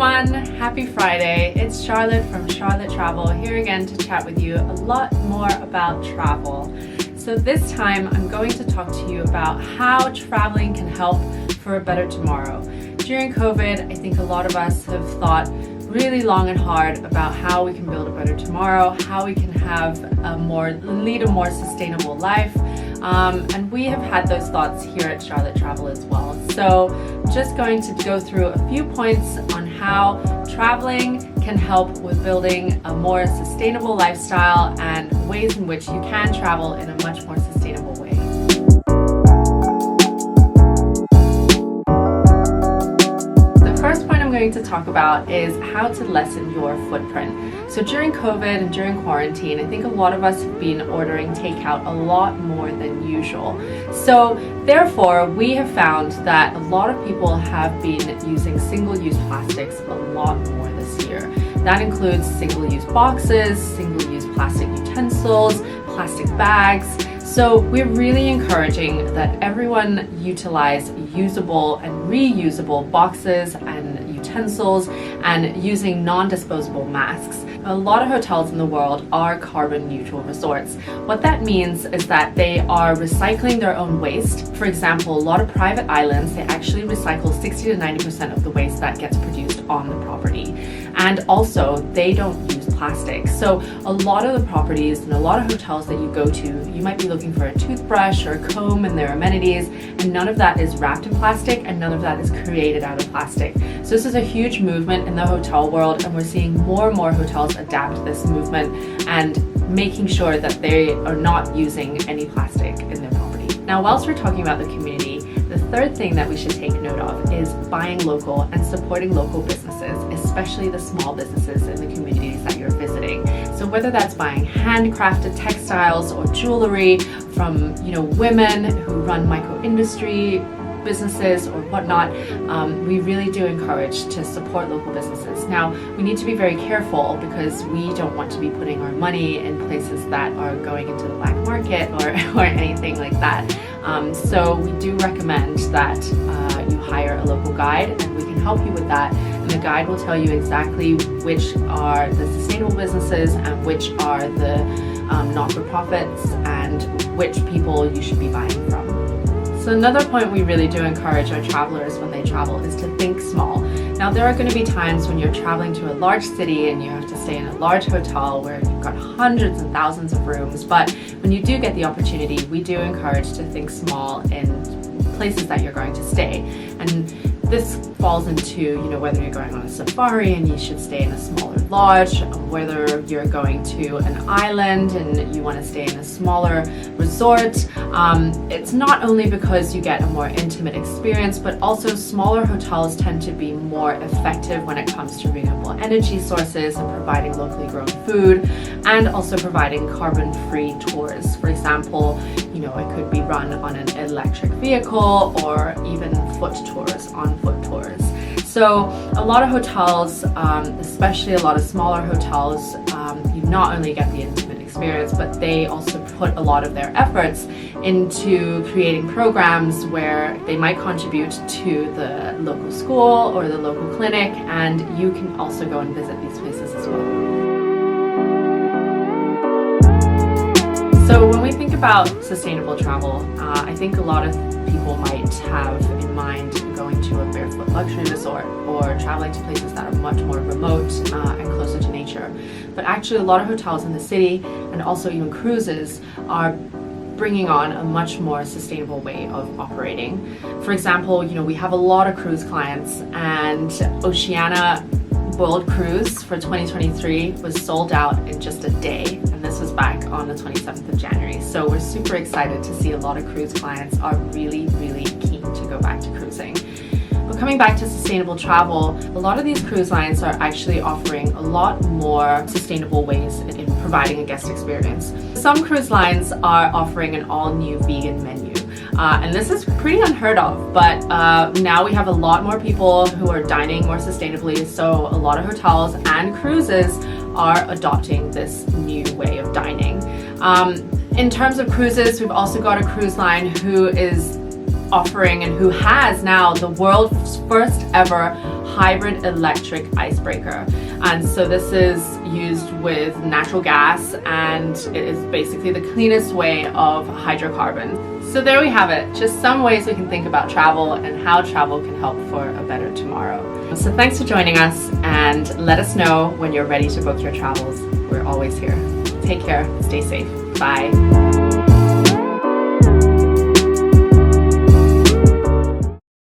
everyone, happy Friday. It's Charlotte from Charlotte Travel here again to chat with you a lot more about travel. So this time I'm going to talk to you about how traveling can help for a better tomorrow. During COVID, I think a lot of us have thought really long and hard about how we can build a better tomorrow, how we can lead a more sustainable life. And we have had those thoughts here at Charlotte Travel as well. So just going to go through a few points on how traveling can help with building a more sustainable lifestyle and ways in which you can travel in a much more sustainable way. The first point I'm going to talk about is how to lessen your footprint. So during COVID and during quarantine, I think a lot of us have been ordering takeout a lot more than usual. So therefore, we have found that a lot of people have been using single-use plastics a lot more this year. That includes single-use boxes, single-use plastic utensils, plastic bags. So we're really encouraging that everyone utilize usable and reusable boxes and utensils and using non-disposable masks. A lot of hotels in the world are carbon neutral resorts. What that means is that they are recycling their own waste. For example, a lot of private islands, they actually recycle 60 to 90% of the waste that gets produced on the property. And also, they don't use plastic. So a lot of the properties and a lot of hotels that you go to, you might be looking for a toothbrush or a comb and their amenities, and none of that is wrapped in plastic and none of that is created out of plastic. So this is a huge movement in the hotel world, and we're seeing more and more hotels adapt this movement and making sure that they are not using any plastic in their property. Now, whilst we're talking about the community, the third thing that we should take note of is buying local and supporting local businesses, especially the small businesses in the communities that you're visiting. So whether that's buying handcrafted textiles or jewelry from women who run micro-industry businesses or whatnot, we really do encourage to support local businesses. Now, we need to be very careful because we don't want to be putting our money in places that are going into the black market or anything like that. So we do recommend that you hire a local guide, and we can help you with that. And the guide will tell you exactly which are the sustainable businesses and which are the not-for-profits and which people you should be buying from. So another point we really do encourage our travelers when they travel is to think small. Now, there are going to be times when you're traveling to a large city and you have to stay in a large hotel where you've got hundreds and thousands of rooms, but when you do get the opportunity, we do encourage to think small in places that you're going to stay. And this falls into, whether you're going on a safari and you should stay in a smaller lodge, whether you're going to an island and you want to stay in a smaller resort. It's not only because you get a more intimate experience, but also smaller hotels tend to be more effective when it comes to renewable energy sources and providing locally grown food, and also providing carbon-free tours. For example, it could be run on an electric vehicle or even on-foot tours. So a lot of hotels, especially a lot of smaller hotels, you not only get the intimate experience, but they also put a lot of their efforts into creating programs where they might contribute to the local school or the local clinic, and you can also go and visit these places as well. So when we think about sustainable travel, I think a lot of people might have in mind going to a barefoot luxury resort or traveling to places that are much more remote and closer to nature. But actually, a lot of hotels in the city and also even cruises are bringing on a much more sustainable way of operating. For example, we have a lot of cruise clients, and Oceania World Cruise for 2023 was sold out in just a day, and this was back on the 27th of January. So we're super excited to see a lot of cruise clients are really, really keen to go back to cruising. But coming back to sustainable travel, a lot of these cruise lines are actually offering a lot more sustainable ways in providing a guest experience. Some cruise lines are offering an all-new vegan menu. And this is pretty unheard of, but now we have a lot more people who are dining more sustainably, so a lot of hotels and cruises are adopting this new way of dining. In terms of cruises, we've also got a cruise line who is offering and who has now the world's first ever hybrid electric icebreaker. And so this is used with natural gas, and it is basically the cleanest way of hydrocarbon. So there we have it, just some ways we can think about travel and how travel can help for a better tomorrow. So thanks for joining us, and let us know when you're ready to book your travels. We're always here. Take care, stay safe. Bye.